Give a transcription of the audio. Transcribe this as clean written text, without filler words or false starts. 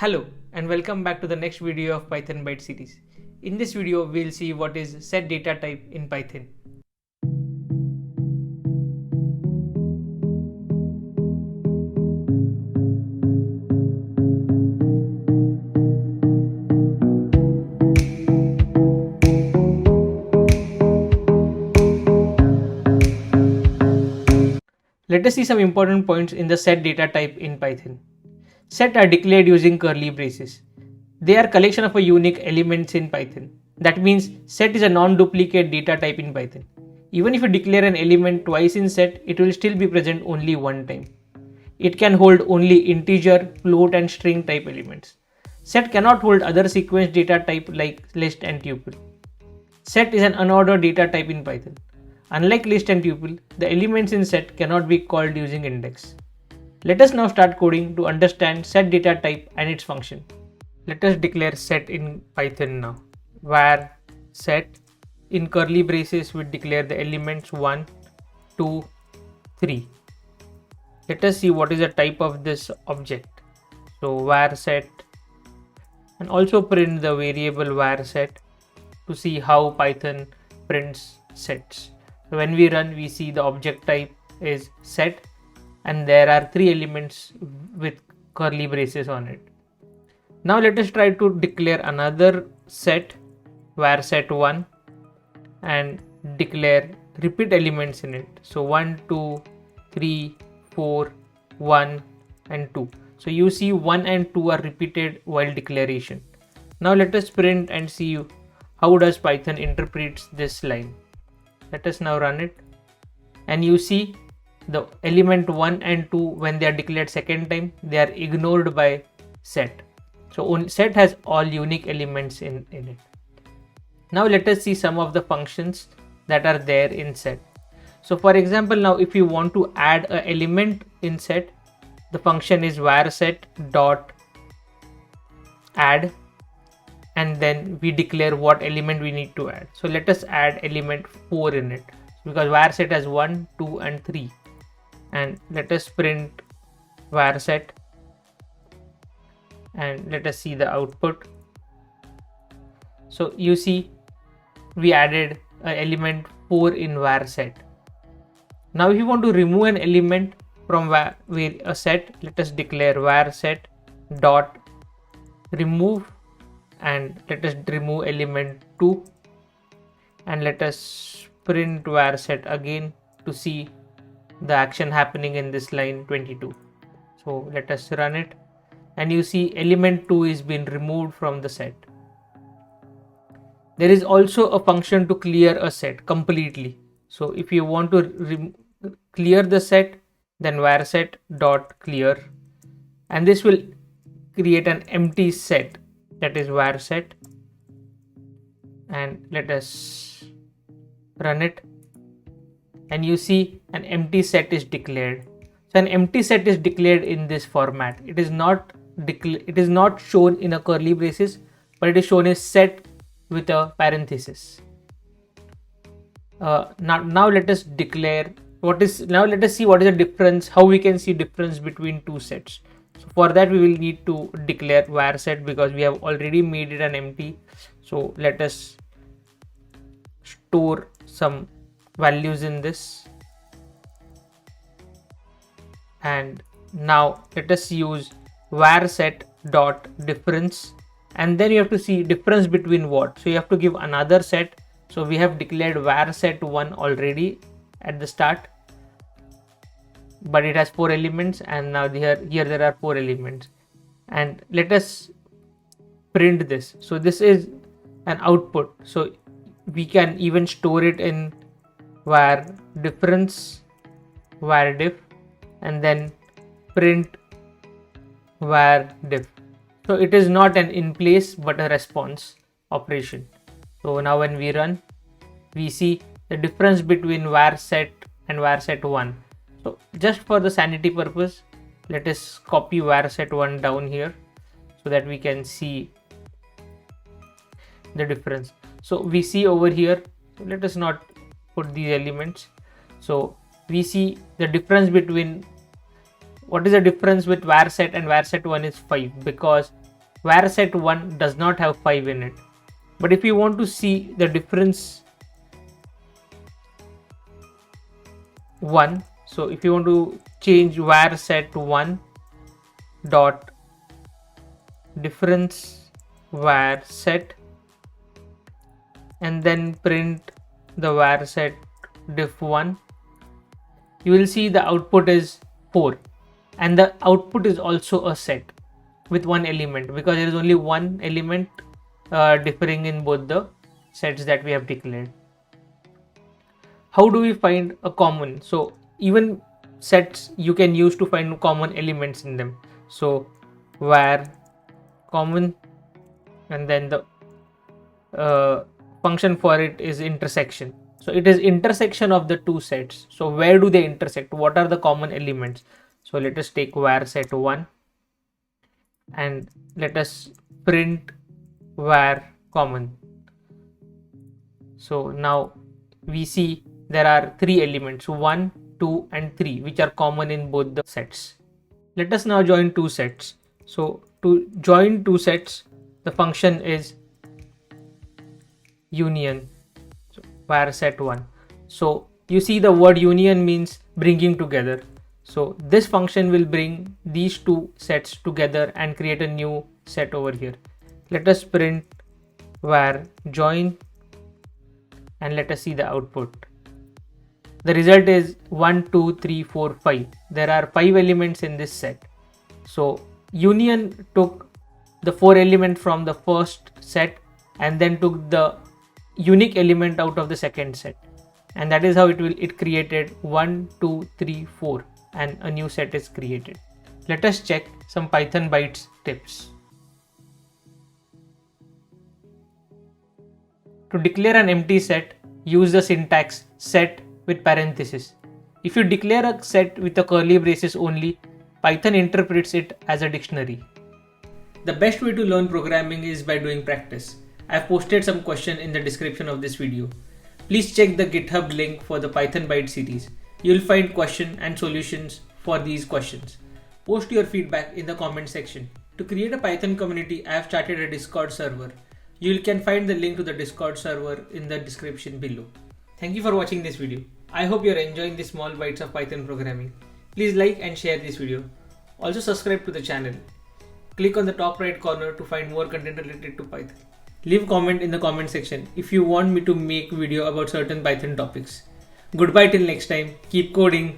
Hello and welcome back to the next video of Python Byte series. In this video, we'll see what is set data type in Python. Let us see some important points in the set data type in Python. Set are declared using curly braces. They are collection of a unique elements in Python. That means set is a non-duplicate data type in Python. Even if you declare an element twice in set, it will still be present only one time. It can hold only integer, float and string type elements. Set cannot hold other sequence data type like list and tuple. Set is an unordered data type in Python. Unlike list and tuple, the elements in set cannot be called using index. Let us now start coding to understand set data type and its function. Let us declare set in Python now. Var set, in curly braces we declare the elements 1, 2, 3. Let us see what is the type of this object. So var set, and also print the variable var set to see how Python prints sets. So when we run, we see the object type is set and there are 3 elements with curly braces on it. Now let us try to declare another set, var set 1, and declare repeat elements in it. So 1, 2, 3, 4, 1 and 2. So you see 1 and 2 are repeated while declaration. Now let us print and see how does Python interprets this line. Let us now run it, and you see the element 1 and 2, when they are declared second time, they are ignored by set. So set has all unique elements in it. Now let us see some of the functions that are there in set. So for example, now if you want to add an element in set, the function is var set dot add, and then we declare what element we need to add. So let us add element 4 in it, because var set has 1, 2 and 3. And let us print var set and let us see the output. So you see we added an element 4 in var set. Now if you want to remove an element from a set, let us declare var set dot remove, and let us remove element 2, and let us print var set again to see the action happening in this line 22. So let us run it, and you see element 2 is being removed from the set. There is also a function to clear a set completely. So if you want to clear the set, then var set dot clear, and this will create an empty set, that is var set, and let us run it, and you see an empty set is declared. So an empty set is declared in this format. It is not shown in a curly braces, but it is shown as set with a parenthesis. Now let us declare let us see what is the difference, how we can see difference between two sets. So for that we will need to declare var set, because we have already made it an empty. So let us store some values in this, and now let us use var set dot difference, and then you have to see difference between what. So you have to give another set. So we have declared var set 1 already at the start, but it has 4 elements, and now here there are 4 elements, and let us print this. So this is an output, so we can even store it in var difference, var diff, and then print var diff. So it is not an in place but a response operation. So now when we run, we see the difference between var set and var set 1. So just for the sanity purpose, let us copy var set 1 down here so that we can see the difference. So we see over here, let us not put these elements. So we see the difference between, what is the difference with var set and var set 1 is 5, because var set1 does not have 5 in it. But if you want to see the difference 1, so if you want to change var set1 dot difference var set and then print the var set diff1, you will see the output is 4, and the output is also a set with one element, because there is only one element differing in both the sets that we have declared. How do we find a common? So even sets you can use to find common elements in them. So var common, and then the function for it is intersection. So it is intersection of the two sets. So where do they intersect? What are the common elements? So let us take var set1 and let us print var common. So now we see there are 3 elements, 1, 2 and 3, which are common in both the sets. Let us now join two sets. So to join two sets, the function is union, so var set1. So you see the word union means bringing together. So this function will bring these two sets together and create a new set over here. Let us print var join and let us see the output. The result is 1, 2, 3, 4, 5. There are 5 elements in this set. So union took the 4 element from the first set and then took the unique element out of the second set, and that is how it created 1, 2, 3, 4, and a new set is created. Let us check some Python bytes tips. To declare an empty set, use the syntax set with parenthesis. If you declare a set with a curly braces only, Python interprets it as a dictionary. The best way to learn programming is by doing practice. I have posted some questions in the description of this video. Please check the GitHub link for the Python Byte series. You will find questions and solutions for these questions. Post your feedback in the comment section. To create a Python community, I have started a Discord server. You can find the link to the Discord server in the description below. Thank you for watching this video. I hope you are enjoying the small bites of Python programming. Please like and share this video. Also subscribe to the channel. Click on the top right corner to find more content related to Python. Leave a comment in the comment section if you want me to make video about certain Python topics. Goodbye till next time. Keep coding.